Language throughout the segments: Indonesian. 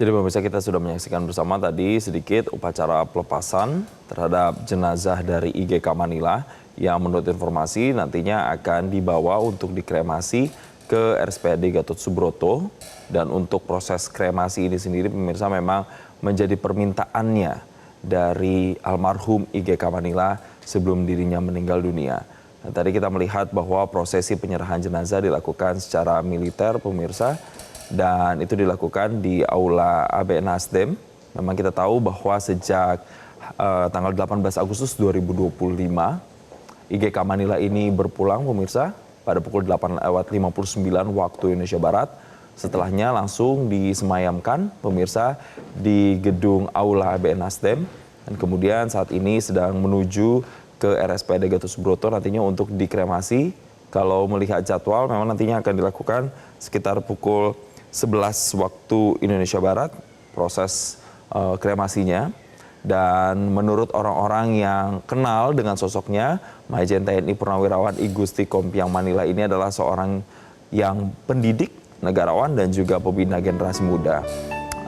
Jadi pemirsa, kita sudah menyaksikan bersama tadi sedikit upacara pelepasan terhadap jenazah dari IGK Manila yang menurut informasi nantinya akan dibawa untuk dikremasi ke RSPAD Gatot Subroto. Dan untuk proses kremasi ini sendiri pemirsa memang menjadi permintaannya dari almarhum IGK Manila sebelum dirinya meninggal dunia. Nah, tadi kita melihat bahwa prosesi penyerahan jenazah dilakukan secara militer pemirsa. Dan itu dilakukan di Aula AB Nasdem. Memang kita tahu bahwa sejak tanggal 18 Agustus 2025, IGK Manila ini berpulang pemirsa pada pukul 8:59 waktu Indonesia Barat. Setelahnya langsung disemayamkan pemirsa di gedung Aula AB Nasdem. Dan kemudian saat ini sedang menuju ke RSPAD Gatot Subroto nantinya untuk dikremasi. Kalau melihat jadwal memang nantinya akan dilakukan sekitar pukul 11 waktu Indonesia Barat proses kremasinya. Dan menurut orang-orang yang kenal dengan sosoknya, Majen TNI Purnawirawan I Gusti Kompiang Manila ini adalah seorang yang pendidik, negarawan dan juga pembina generasi muda.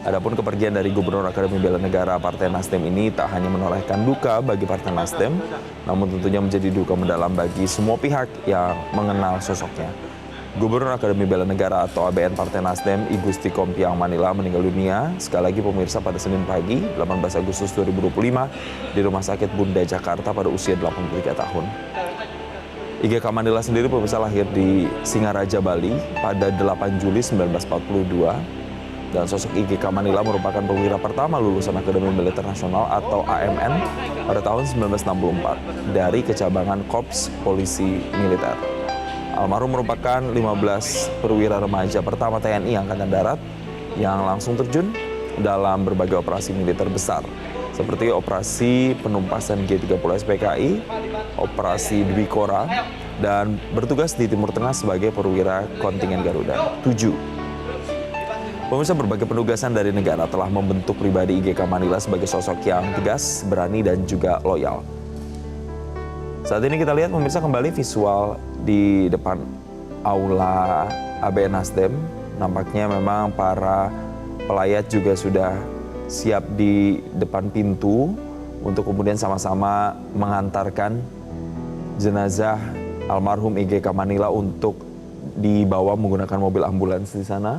Adapun kepergian dari Gubernur Akademi Bela Negara Partai Nasdem ini tak hanya menorehkan duka bagi Partai Nasdem, namun tentunya menjadi duka mendalam bagi semua pihak yang mengenal sosoknya. Gubernur Akademi Bela Negara atau ABN Partai Nasdem I Gusti Kompiang Manila meninggal dunia sekali lagi pemirsa pada Senin pagi 18 Agustus 2025 di Rumah Sakit Bunda Jakarta pada usia 83 tahun. IGK Manila sendiri pemirsa lahir di Singaraja, Bali pada 8 Juli 1942 dan sosok IGK Manila merupakan perwira pertama lulusan Akademi Militer Nasional atau AMN pada tahun 1964 dari kecabangan Korps Polisi Militer. Almarhum merupakan 15 perwira remaja pertama TNI Angkatan Darat yang langsung terjun dalam berbagai operasi militer besar seperti operasi penumpasan G30 SPKI, operasi Dwi Kora, dan bertugas di Timur Tengah sebagai perwira kontingen Garuda 7. Pemirsa, berbagai penugasan dari negara telah membentuk pribadi IGK Manila sebagai sosok yang tegas, berani, dan juga loyal. Saat ini kita lihat pemirsa kembali visual di depan Aula AB Nasdem. Nampaknya memang para pelayat juga sudah siap di depan pintu untuk kemudian sama-sama mengantarkan jenazah almarhum IGK Manila untuk dibawa menggunakan mobil ambulans di sana.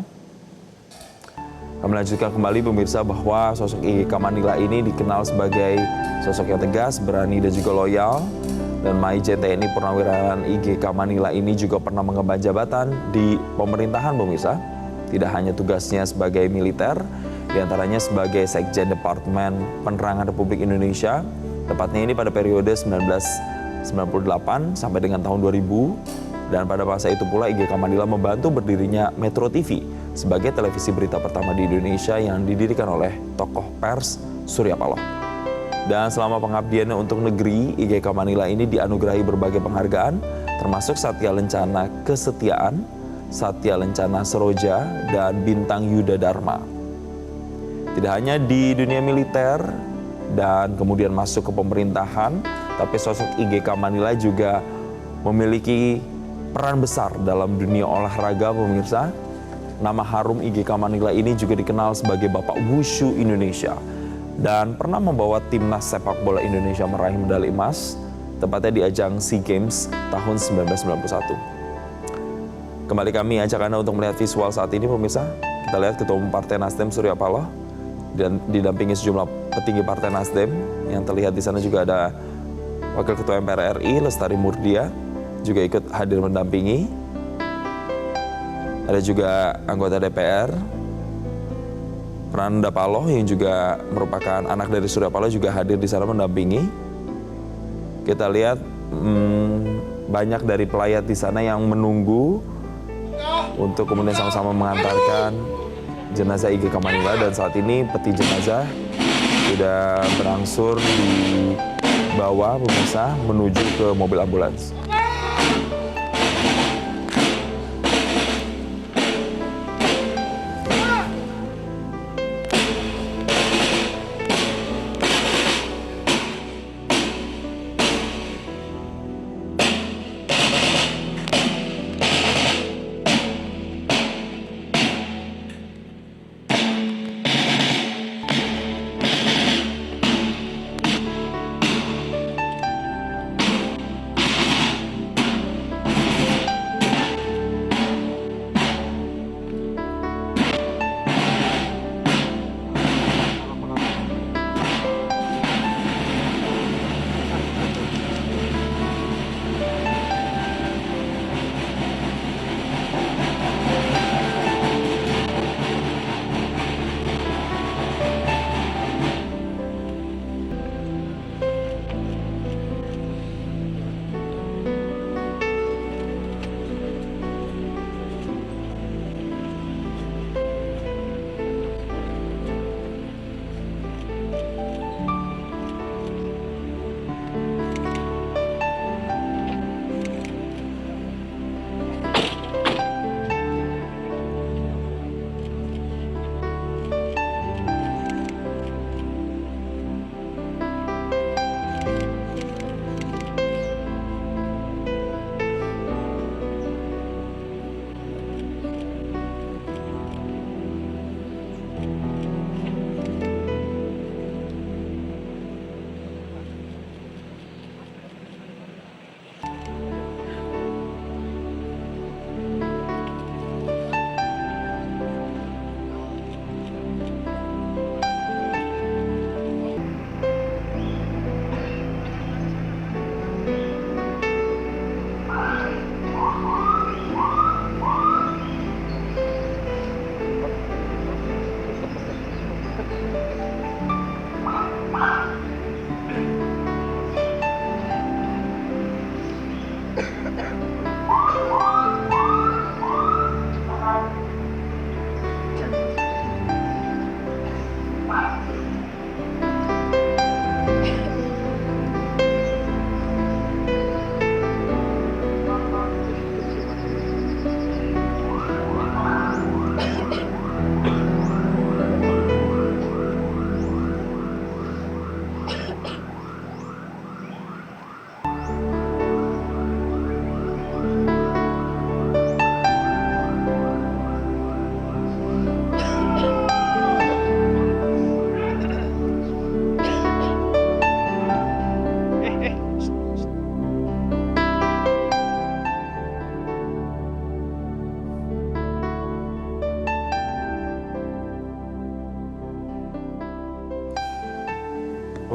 Kami lanjutkan kembali pemirsa bahwa sosok IGK Manila ini dikenal sebagai sosok yang tegas, berani, dan juga loyal. Dan Majen TNI Purnawirawan IGK Manila ini juga pernah mengemban jabatan di pemerintahan pemirsa. Tidak hanya tugasnya sebagai militer, diantaranya sebagai Sekjen Departemen Penerangan Republik Indonesia. Tepatnya ini pada periode 1998 sampai dengan tahun 2000. Dan pada masa itu pula IGK Manila membantu berdirinya Metro TV sebagai televisi berita pertama di Indonesia yang didirikan oleh tokoh pers Surya Paloh. Dan selama pengabdiannya untuk negeri, IGK Manila ini dianugerahi berbagai penghargaan, termasuk Satya Lencana Kesetiaan, Satya Lencana Seroja, dan Bintang Yuda Dharma. Tidak hanya di dunia militer dan kemudian masuk ke pemerintahan, tapi sosok IGK Manila juga memiliki peran besar dalam dunia olahraga pemirsa. Nama harum IGK Manila ini juga dikenal sebagai Bapak Wushu Indonesia. Dan pernah membawa timnas sepak bola Indonesia meraih medali emas, tepatnya di ajang SEA Games tahun 1991. Kembali kami ajak Anda untuk melihat visual saat ini pemirsa. Kita lihat Ketua Umum Partai Nasdem Surya Paloh dan didampingi sejumlah petinggi Partai Nasdem. Yang terlihat di sana juga ada Wakil Ketua MPR RI Lestari Murdia juga ikut hadir mendampingi. Ada juga anggota DPR Prananda Paloh yang juga merupakan anak dari Surya Paloh juga hadir di sana mendampingi. Kita lihat banyak dari pelayat di sana yang menunggu untuk kemudian sama-sama mengantarkan jenazah IGK Manila. Dan saat ini peti jenazah sudah berangsur dibawa pemirsa menuju ke mobil ambulans.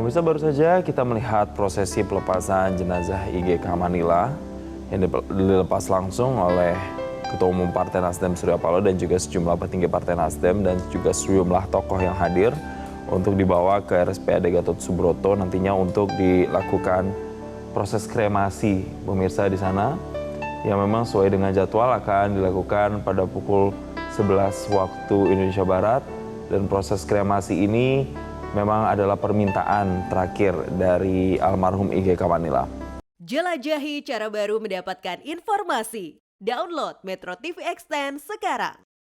Pemirsa, baru saja kita melihat prosesi pelepasan jenazah IGK Manila yang dilepas langsung oleh Ketua Umum Partai Nasdem Surya Paloh dan juga sejumlah petinggi Partai Nasdem dan juga sejumlah tokoh yang hadir untuk dibawa ke RSPAD Gatot Subroto nantinya untuk dilakukan proses kremasi. Pemirsa di sana yang memang sesuai dengan jadwal akan dilakukan pada pukul 11 waktu Indonesia Barat dan proses kremasi ini memang adalah permintaan terakhir dari almarhum IGK Manila. Jelajahi cara baru mendapatkan informasi. Download Metro TV Extend sekarang.